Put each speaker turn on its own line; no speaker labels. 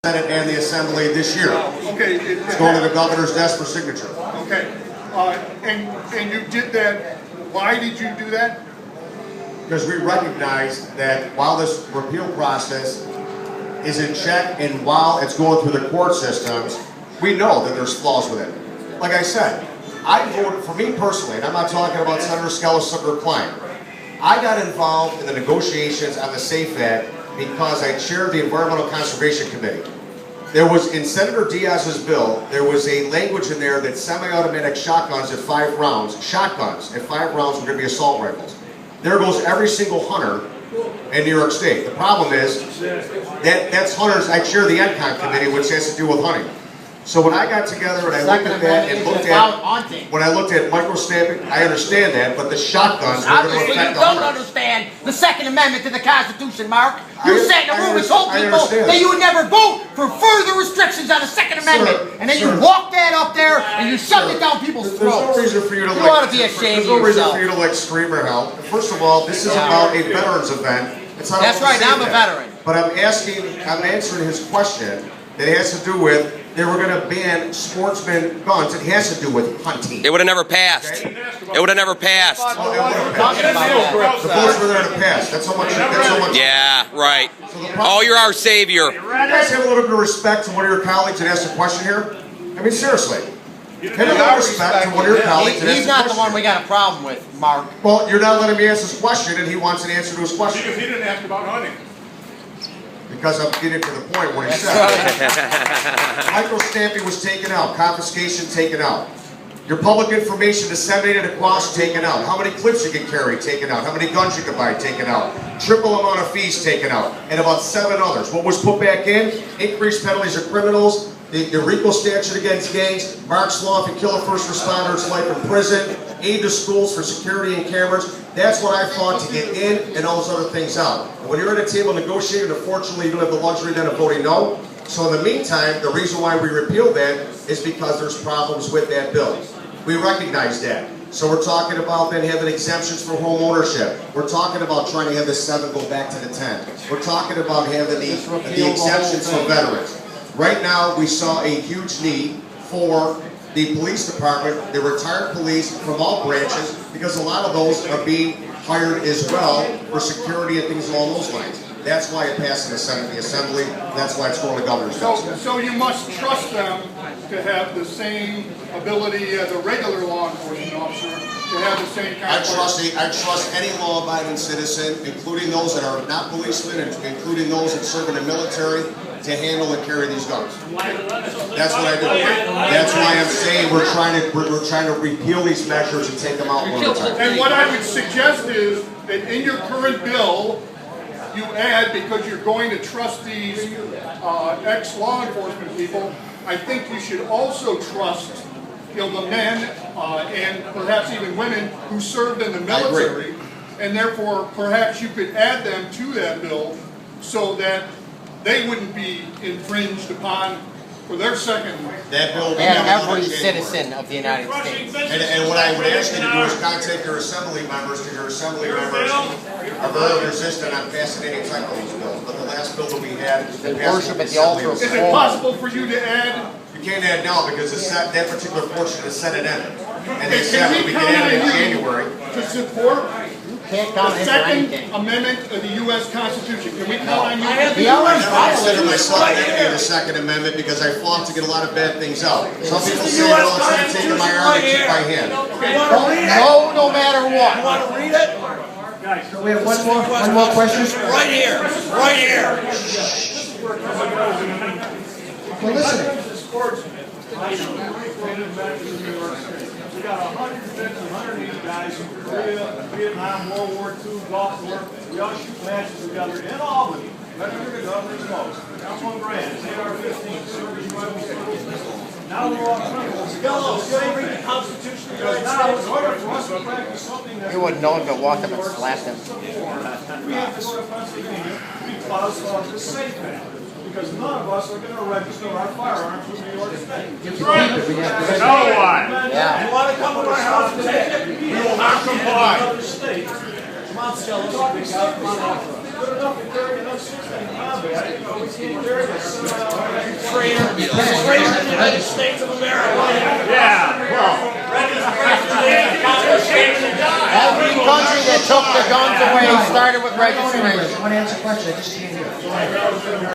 Senate and the Assembly this year.
Okay.
It's going to the governor's desk for signature.
Okay. And you did that. Why did you do that?
Because we recognize that while this repeal process is in check and while it's going through the court systems, we know that there's flaws with it. Like I said, I voted, for me personally, and I'm not talking about Senator Skelos or Klein, I got involved in the negotiations on the SAFE Act because I chaired the Environmental Conservation Committee. There was, in Senator Diaz's bill, there was a language in there that semi-automatic shotguns at 5 rounds, were going to be assault rifles. There goes every single hunter in New York State. The problem is, that's hunters, I chair the NCON committee, which has to do with hunting. So when I got together and I looked at that and when I looked at micro-stamping, I understand that, but the shotguns were going to affect the
don't
hunters.
understand the Second Amendment to the Constitution, Mark. You sat in a room and told
I
people
understand.
that you would never vote for further restrictions on the Second Amendment, and then you walked that up there and you shoved it down people's throats.
There's no reason for you to
You ought to be ashamed of yourself.
There's no reason for you to scream or help. First of all, this is about a veterans event. It's not
That's right, I'm a veteran.
But I'm answering his question that has to do with they were going to ban sportsman guns. It has to do with hunting.
It would have never passed.
Okay?
It would have never passed.
The votes were there to pass. That's how much.
Yeah, right.
So the
Oh, you're our savior.
You guys have a little bit of respect to one of your colleagues that asked a question here? I mean, seriously. Have a little respect to one of your colleagues that asked a question.
He's not the one we got a problem with, Mark.
Well, you're not letting me ask his question, and he wants an answer to his question.
Because he didn't ask about hunting.
Because I'm getting to the point what he said. Micro-stamping was taken out. Confiscation taken out. Your public information disseminated across taken out. How many clips you can carry taken out. How many guns you can buy taken out. Triple amount of fees taken out. And about 7 others. What was put back in? Increased penalties of criminals. The RICO statute against gangs. Mark's law if you kill a first responder, it's life in prison. Aid to schools for security and cameras. That's what I fought to get in and all those other things out. And when you're at a table negotiating, unfortunately, you don't have the luxury then of voting no. So in the meantime, the reason why we repealed that is because there's problems with that bill. We recognize that. So we're talking about then having exemptions for home ownership. We're talking about trying to have the 7 go back to the 10. We're talking about having the exemptions for veterans. Right now, we saw a huge need for the police department, the retired police from all branches, because a lot of those are being hired as well for security and things along those lines. That's why it passed in the Senate and the Assembly. That's why it's going to governor's desk.
So you must trust them to have the same ability as a regular law enforcement officer to have the same kind of...
I trust any law-abiding citizen, including those that are not policemen, and including those that serve in the military, to handle and carry these guns. That's what I do. That's why I'm saying we're trying to repeal these measures and take them out one at a time.
And what I would suggest is that in your current bill, you add, because you're going to trust these ex-law enforcement people, I think you should also trust, the men and perhaps even women who served in the military, and therefore perhaps you could add them to that bill so that they wouldn't be infringed upon for their second.
That bill will be
And every citizen of the United States.
And what I would ask you to do is contact your assembly members, because your assembly members are very resistant on passing any type of these bills. But the last bill that we had,
Worship at the altar of
Is it possible for you to add?
you can't add now because that particular portion is Senate ended. And they
Okay,
said
can
we
we
can
count
add it in
on you
January.
to support
Can't count
the
him for
Second
anything.
Amendment of the U.S. Constitution? Can we count on you?
I consider myself an enemy of the Second Amendment because I fought to get a lot of bad things out. Some people say, well, it's going to take my arm to keep my hand.
No matter what.
You want to read it?
So we have one more question.
Right here. Right here.
We're listening.
We got 150, 180 guys from Korea, Vietnam, World War II, Gulf War. We all shoot matches together in Albany. Right where the governor's most. Councilman Grant, AR-15, Super U.S. Now we're all criminals.
Skelos, you don't read the Constitution of the
Because
United
now, in
States.
order for us to practice something that
You wouldn't know him to walk up and slap him.
we have to go to Pennsylvania because of the SAFE Act. Because none of us are going to register our firearms with New York State.
That's right.
No one.
Yeah.
You want to come to our house and take it?
We will not comply. Other states. Come on, Skelos. Talking safety. Good enough to carry enough systems in combat. We can't carry this.
United States of America.
Yeah, well,
Every country that took the guns away started with registration.
I want to answer a question, I just came here.